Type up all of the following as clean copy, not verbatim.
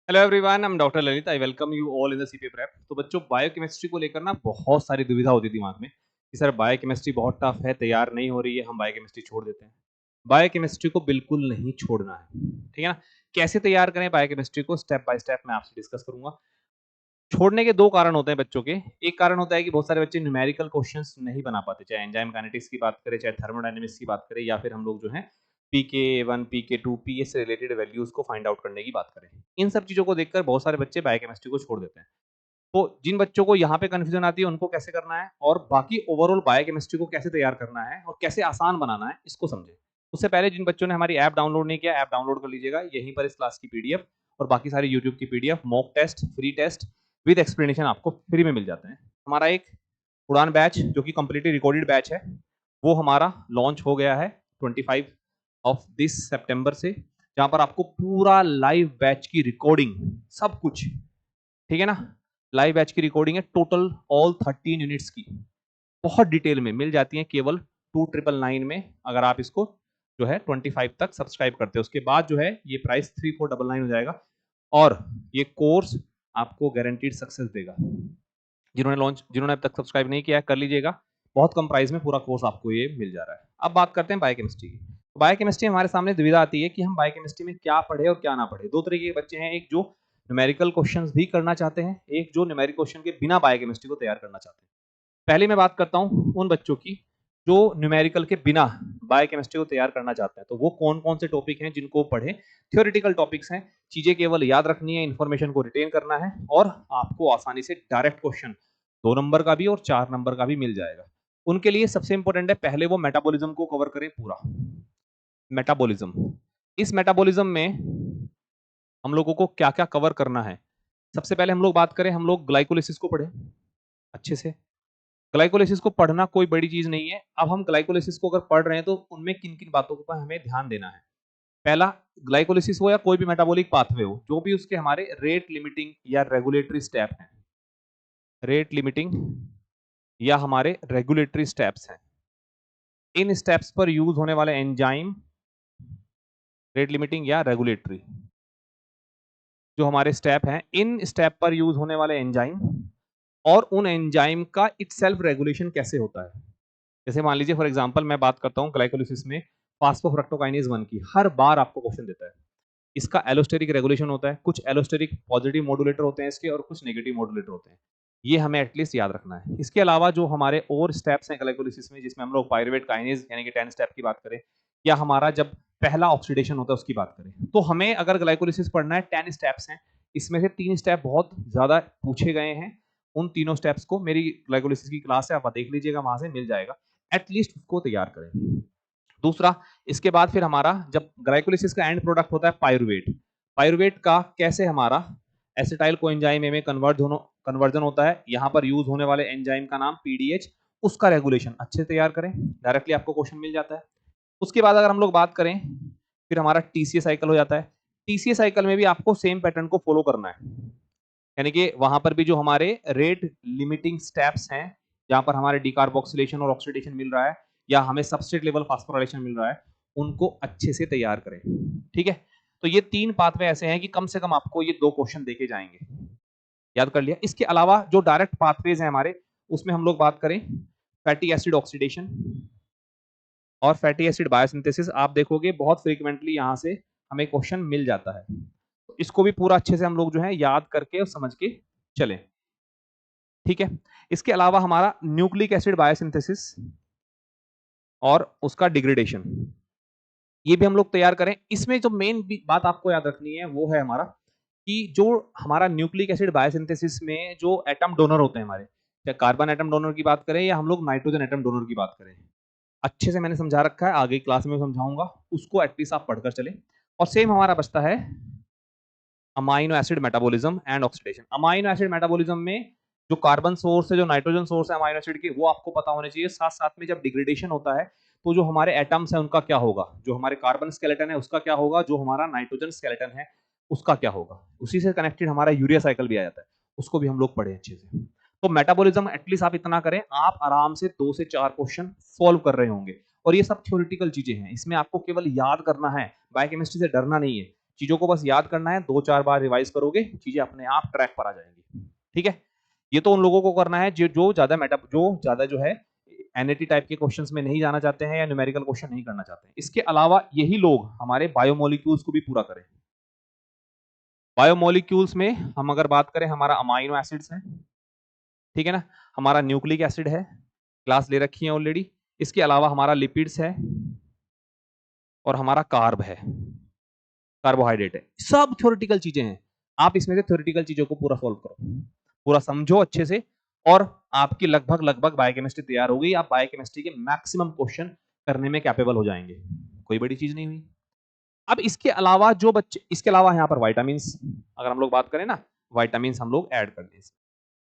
Hello everyone, I am doctor Lalit. I welcome you all in the CPA prep. तो बच्चों, biochemistry को लेकर ना बहुत सारी दुविधा होती है दिमाग में कि सर बायोकेमिस्ट्री बहुत टफ है, तैयार नहीं हो रही है, हम बायोकेमिस्ट्री छोड़ देते हैं। बायोकेमिस्ट्री को बिल्कुल नहीं छोड़ना है, ठीक है ना। कैसे तैयार करें बायोकेमिस्ट्री को, स्टेप बाय स्टेप मैं आपसे डिस्कस करूंगा। छोड़ने के दो कारण होते हैं बच्चों के। एक कारण होता है कि बहुत सारे बच्चे न्यूमेरिकल क्वेश्चंस नहीं बना पाते, चाहे एंजाइम काइनेटिक्स की बात करें, चाहे थर्मोडायनेमिक्स की बात करें, या फिर हम लोग जो है पीके 1 पीके 2 पीए से रिलेटेड वैल्यूज को फाइंड आउट करने की बात करें। इन सब चीजों को देखकर बहुत सारे बच्चे बायोकेमिस्ट्री को छोड़ देते हैं। तो जिन बच्चों को यहाँ पे कंफ्यूजन आती है उनको कैसे करना है, और बाकी ओवरऑल बायोकेमिस्ट्री को कैसे तैयार करना है और कैसे आसान बनाना है, इसको समझे। उससे पहले जिन बच्चों ने हमारी ऐप डाउनलोड नहीं किया, ऐप डाउनलोड कर लीजिएगा। यहीं पर इस क्लास की पीडीएफ और बाकी सारी यूट्यूब की PDF, mock test, free test with explanation आपको फ्री में मिल जाते हैं। हमारा एक उड़ान बैच जो कि कंप्लीटली रिकॉर्डेड बैच है, वो हमारा लॉन्च हो गया है 25 ऑफ दिस सितंबर से, जहां पर आपको पूरा लाइव बैच की रिकॉर्डिंग, सब कुछ, ठीक है ना। लाइव बैच की रिकॉर्डिंग है टोटल ऑल 13 यूनिट्स की, बहुत डिटेल में मिल जाती है केवल 2999 में, अगर आप इसको जो है 25 तक सब्सक्राइब करते हैं। उसके बाद जो है ये प्राइस 3499 हो जाएगा, और ये कोर्स आपको गारंटीड सक्सेस देगा। जिन्होंने अब तक सब्सक्राइब नहीं किया है, कर लीजिएगा। बहुत कम प्राइस में पूरा कोर्स आपको ये मिल जा रहा है। अब बात करते हैं बायोकेमिस्ट्री की। बायोकेमिस्ट्री हमारे सामने दुविधा आती है कि हम बायोकेमिस्ट्री में क्या पढ़े और क्या ना पढ़े। दो तरीके के बच्चे हैं, एक जो न्यूमेरिकल क्वेश्चंस भी करना चाहते हैं, एक जो न्यूमेरिकल क्वेश्चन के बिना बायोकेमिस्ट्री को तैयार करना चाहते हैं। पहले मैं बात करता हूं उन बच्चों की जो न्यूमेरिकल के बिना बायोकेमिस्ट्री को तैयार करना चाहते हैं। तो वो कौन कौन से टॉपिक हैं जिनको पढ़े। थ्योरेटिकल टॉपिक्स हैं, चीजें केवल याद रखनी है, इन्फॉर्मेशन को रिटेन करना है, और आपको आसानी से डायरेक्ट क्वेश्चन 2 नंबर का भी और 4 नंबर का भी मिल जाएगा। उनके लिए सबसे इंपॉर्टेंट है, पहले वो मेटाबॉलिज्म को कवर करें पूरा। मेटाबॉलिज्म, इस मेटाबॉलिज्म में हम लोगों को क्या क्या कवर करना है। सबसे पहले हम लोग बात करें, हम लोग ग्लाइकोलिसिस को पढ़े अच्छे से। ग्लाइकोलिसिस को पढ़ना कोई बड़ी चीज नहीं है। अब हम ग्लाइकोलिसिस को अगर पढ़ रहे हैं तो उनमें किन किन बातों पर हमें ध्यान देना है। पहला, ग्लाइकोलिसिस हो या कोई भी मेटाबॉलिक पाथवे हो, जो भी उसके हमारे रेट लिमिटिंग या रेगुलेटरी स्टेप हैं, रेट लिमिटिंग या हमारे रेगुलेटरी स्टेप्स हैं, इन स्टेप्स पर यूज होने वाले एंजाइम, रेट लिमिटिंग या रेगुलेटरी जो हमारे स्टेप हैं, इन स्टेप पर यूज होने वाले एंजाइम और उन एंजाइम का इटसेल्फ रेगुलेशन कैसे होता है। जैसे मान लीजिए फॉर एग्जांपल मैं बात करता हूं ग्लाइकोलिसिस में फास्फोफ्रक्टोकाइनेज 1 की, हर बार आपको क्वेश्चन देता है। इसका एलोस्टेरिक रेगुलेशन होता है, कुछ एलोस्टेरिक पॉजिटिव मॉड्यूलेटर होते हैं इसके, और कुछ नेगेटिव मॉड्यूलेटर होते हैं। ये हमें एटलीस्ट याद रखना है। इसके अलावा जो हमारे और स्टेप्स हैं ग्लाइकोलिसिस में, जिसमें हम लोग पायरुवेट काइनेज यानी कि 10 स्टेप की बात करें, या हमारा जब पहला ऑक्सीडेशन होता है उसकी बात करें, तो हमें अगर ग्लाइकोलिसिस पढ़ना है 10 स्टेप्स हैं, इसमें से 3 स्टेप बहुत ज्यादा पूछे गए हैं। उन तीनों स्टेप्स को मेरी ग्लाइकोलिसिस की क्लास है, आप देख लीजिएगा, वहां से मिल जाएगा। एटलीस्ट उसको तैयार करें। दूसरा, इसके बाद फिर हमारा जब ग्लाइकोलिसिस का एंड प्रोडक्ट होता है पायरुवेट, पायरुवेट का कैसे हमारा एसिटाइल कोएंजाइम में कन्वर्जन होता है, यहां पर यूज होने वाले एंजाइम का नाम पीडीएच, उसका रेगुलेशन अच्छे से तैयार करें, डायरेक्टली आपको क्वेश्चन मिल जाता है। उसके बाद अगर हम लोग बात करें, फिर हमारा टीसीए साइकिल हो जाता है। टीसीए साइकिल में भी आपको सेम पैटर्न को फॉलो करना है, यानी कि वहां पर भी जो हमारे रेट लिमिटिंग स्टेप्स हैं, जहां पर हमारे डिकार्बोक्सिलेशन और ऑक्सीडेशन मिल रहा है, या हमें सबस्ट्रेट लेवल फास्फोराइलेशन मिल रहा है, उनको अच्छे से तैयार करें। ठीक है, तो ये 3 पाथवे ऐसे हैं कि कम से कम आपको ये 2 क्वेश्चन देके जाएंगे, याद कर लिया। इसके अलावा जो डायरेक्ट पाथवेज हैं हमारे, उसमें हम लोग बात करें फैटी एसिड ऑक्सीडेशन और फैटी एसिड बायोसिंथेसिस, आप देखोगे बहुत फ्रीक्वेंटली यहां से हमें क्वेश्चन मिल जाता है। तो इसको भी पूरा अच्छे से हम लोग जो है याद करके और समझ के चलें। ठीक है, इसके अलावा हमारा न्यूक्लिक एसिड बायोसिंथेसिस और उसका डिग्रेडेशन, ये भी हम लोग तैयार करें। इसमें जो मेन बात आपको याद रखनी है वो है हमारा कि जो हमारा न्यूक्लिक एसिड बायोसिंथेसिस में जो एटम डोनर होते हैं हमारे, चाहे कार्बन एटम डोनर की बात करें या हम लोग नाइट्रोजन एटम डोनर की बात करें, अच्छे से मैंने समझा रखा है, आगे क्लास में समझाऊंगा, उसको एटलीस्ट आप पढ़कर चले। और सेम हमारा बचता है amino acid metabolism and oxidation. Amino acid metabolism में जो कार्बन सोर्स है, जो नाइट्रोजन सोर्स है अमाइनो एसिड के, वो आपको पता होने चाहिए। साथ साथ में जब डिग्रेडेशन होता है तो जो हमारे एटम्स हैं उनका क्या होगा, जो हमारे कार्बन स्केलेटन है उसका क्या होगा, जो हमारा नाइट्रोजन स्केलेटन है उसका क्या होगा। उसी से कनेक्टेड हमारा यूरिया साइकिल भी आ जाता है, उसको भी हम लोग पढ़े अच्छे से। तो मेटाबॉलिज्म एटलीस्ट आप इतना करें, आप आराम से 2 से 4 क्वेश्चन सॉल्व कर रहे होंगे। और ये सब थ्योरेटिकल चीजें हैं, इसमें आपको केवल याद करना है, बायोकेमिस्ट्री से डरना नहीं है। चीजों को बस याद करना है, 2-4 बार रिवाइज करोगे, चीजें अपने आप ट्रैक पर आ जाएंगी। ठीक है, ये तो उन लोगों को करना है जो ज्यादा जो है एनएटी टाइप के क्वेश्चंस में नहीं जाना चाहते हैं या न्यूमेरिकल क्वेश्चन नहीं करना चाहते हैं। इसके अलावा यही लोग हमारे बायोमोलिक्यूल्स को भी पूरा करें। बायोमोलिक्यूल्स में हम अगर बात करें, हमारा अमाइनो एसिड्स है, ठीक है ना, हमारा न्यूक्लिक एसिड है, क्लास ले रखी है ऑलरेडी। इसके अलावा हमारा लिपिड्स है और हमारा कार्ब है, कार्बोहाइड्रेट है। सब थ्योरेटिकल चीजें हैं। आप इसमें से थ्योरेटिकल चीजों को पूरा सॉल्व करो, पूरा समझो अच्छे से, और आपकी लगभग बायोकेमिस्ट्री तैयार हो गई। आप बायोकेमिस्ट्री के मैक्सिमम क्वेश्चन करने में कैपेबल हो जाएंगे, कोई बड़ी चीज नहीं हुई। अब इसके अलावा जो बच्चे, इसके अलावा यहाँ पर वाइटामिन्स, अगर हम लोग बात करें ना, वाइटामिन्स हम लोग ऐड कर दें।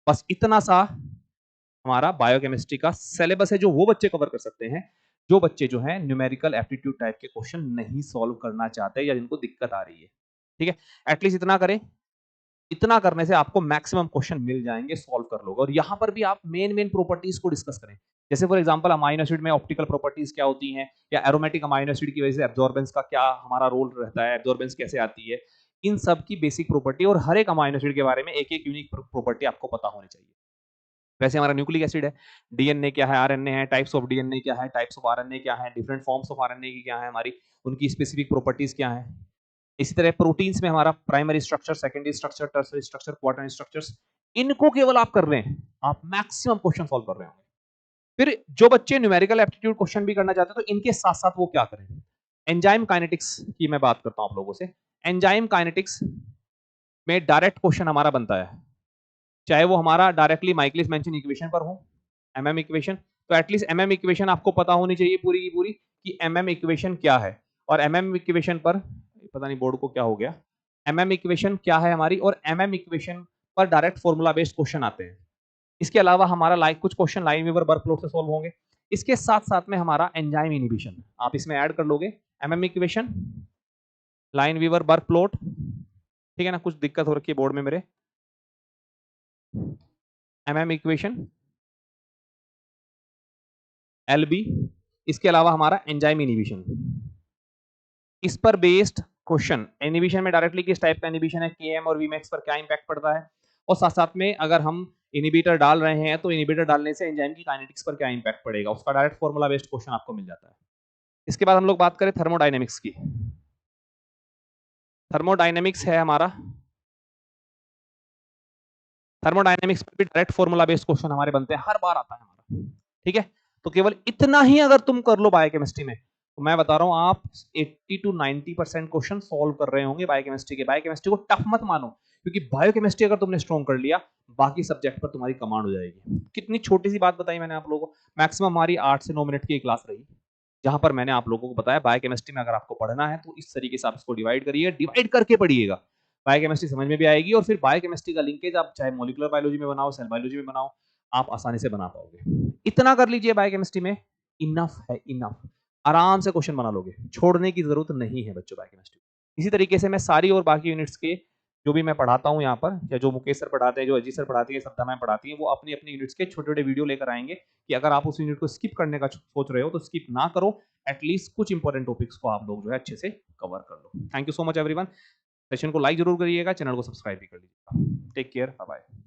बस इतना सा हमारा बायोकेमिस्ट्री का सिलेबस है, जो वो बच्चे कवर कर सकते हैं जो बच्चे जो है न्यूमेरिकल एप्टीट्यूड टाइप के क्वेश्चन नहीं सॉल्व करना चाहते या जिनको दिक्कत आ रही है। ठीक है, एटलीस्ट इतना करें, इतना करने से आपको मैक्सिमम क्वेश्चन मिल जाएंगे, सॉल्व कर लोगे। और यहाँ पर भी आप मेन प्रॉपर्टीज को डिस्कस करें, जैसे फॉर एग्जांपल अमाइनो एसिड में ऑप्टिकल प्रॉपर्टीज क्या होती हैं, या एरोमेटिक अमाइनो एसिड की वजह से एब्जॉर्बेंस का क्या हमारा रोल रहता है, एब्जॉर्बेंस कैसे आती है, इन सब की बेसिक प्रॉपर्टी, और हर एक अमाइनो एसिड के बारे में एक एक यूनिक प्रॉपर्टी आपको पता होनी चाहिए। वैसे हमारा न्यूक्लिक एसिड है, डीएनए क्या है, आरएनए है, टाइप्स ऑफ डीएनए क्या है, टाइप्स ऑफ आरएनए क्या है, डिफरेंट फॉर्म्स ऑफ आरएनए की क्या है, हमारी उनकी स्पेसिफिक प्रॉपर्टीज क्या है। इसी तरह प्रोटीन्स में हमारा primary structure, secondary structure, tertiary structure, quaternary structures, इनको केवल आप कर रहे हैं, आप मैक्सिमम क्वेश्चन सॉल्व कर रहे होंगे। फिर जो बच्चे न्यूमेरिकल एप्टीट्यूड क्वेश्चन भी करना चाहते हैं, तो इनके साथ साथ वो क्या करें, एंजाइम काइनेटिक्स की मैं बात करता हूं आप लोगों से। एंजाइम काइनेटिक्स में डायरेक्ट क्वेश्चन हमारा बनता है, चाहे वो हमारा डायरेक्टली माइकलिस मेंशन इक्वेशन पर हो, एमएम इक्वेशन, तो एटलीस्ट एमएम इक्वेशन आपको पता होनी चाहिए पूरी की पूरी कि एमएम इक्वेशन क्या है। और एमएम इक्वेशन पर पता नहीं बोर्ड को क्या हो गया, एमएम इक्वेशन क्या है हमारी, और एमएम इक्वेशन पर डायरेक्ट फॉर्मूला बेस्ड क्वेश्चन आते हैं। इसके अलावा हमारा कुछ क्वेश्चन लाइनवीवर बर्क प्लॉट से सॉल्व होंगे। इसके साथ साथ में हमारा एंजाइम इनिबिशन आप इसमें ऐड कर लोगे, एमएम इक्वेशन, लाइनवीवर बर्क प्लॉट, ठीक है ना। कुछ दिक्कत हो रखी है बोर्ड में मेरे, एमएम इक्वेशन, एलबी, इसके अलावा हमारा एंजाइम इनिबिशन, इस पर बेस्ड क्वेश्चन। इनिबिशन में डायरेक्टली किस टाइप का इनिबिशन है, केएम और वीमैक्स पर क्या इंपैक्ट पड़ता है, और साथ साथ में अगर हम इनिबिटर डाल रहे हैं तो इनिबिटर डालने से एंजाइम की काइनेटिक्स पर क्या इंपैक्ट पड़ेगा, उसका डायरेक्ट फॉर्मूला बेस्ड क्वेश्चन आपको मिल जाता है। इसके बाद हम लोग बात करें थर्मोडायनेमिक्स की। थर्मोडायनेमिक्स है हमारा, थर्मोडायनेमिक्स पर भी डायरेक्ट फॉर्मूला बेस्ड क्वेश्चन हमारे बनते हैं, हर बार आता है हमारा। ठीक है, तो केवल इतना ही अगर तुम कर लो बायोकेमिस्ट्री में, तो मैं बता रहा हूं आप 80 to 90% क्वेश्चन सॉल्व कर रहे होंगे बायोकेमिस्ट्री के। बायोकेमिस्ट्री को टफ मत मानो, क्योंकि बायोकेमिस्ट्री अगर तुमने स्ट्रॉन्ग कर लिया, बाकी सब्जेक्ट पर तुम्हारी कमांड हो जाएगी। कितनी छोटी सी बात बताई मैंने आप लोगों को, मैक्सिमम हमारी 8 से 9 मिनट की क्लास रही, जहां पर मैंने आप लोगों को बताया बायोकेमिस्ट्री में अगर आपको पढ़ना है तो इस तरीके से आप इसको डिवाइड करिए, डिवाइड करके पढ़िएगा, बायोकेमिस्ट्री समझ में भी आएगी। और फिर बायोकेमिस्ट्री का लिंकेज आप चाहे मॉलिक्यूलर बायोलॉजी में बनाओ, सेल बायोलॉजी में बनाओ, आप आसानी से बना पाओगे। इतना कर लीजिए बायोकेमिस्ट्री में, इनफ है, इनफ। आराम से क्वेश्चन बना लोगे, छोड़ने की जरूरत नहीं है बच्चों बायोकेमिस्ट्री। इसी तरीके से मैं सारी और बाकी यूनिट्स के जो भी मैं पढ़ाता हूँ यहाँ पर, या जो मुकेश सर पढ़ाते हैं, जो अजीत सर पढ़ाती है, श्रद्धा मैम पढ़ाती है, वो अपनी अपनी यूनिट्स के छोटे छोटे वीडियो लेकर आएंगे कि अगर आप उस यूनिट को स्किप करने का सोच रहे हो तो स्किप ना करो, एटलीस्ट कुछ इंपॉर्टेंट टॉपिक्स को आप लोग जो है अच्छे से कवर कर लो। Thank you so much everyone. Session को लाइक जरूर करिएगा, चैनल को सब्सक्राइब भी कर लीजिएगा। Take care, bye bye.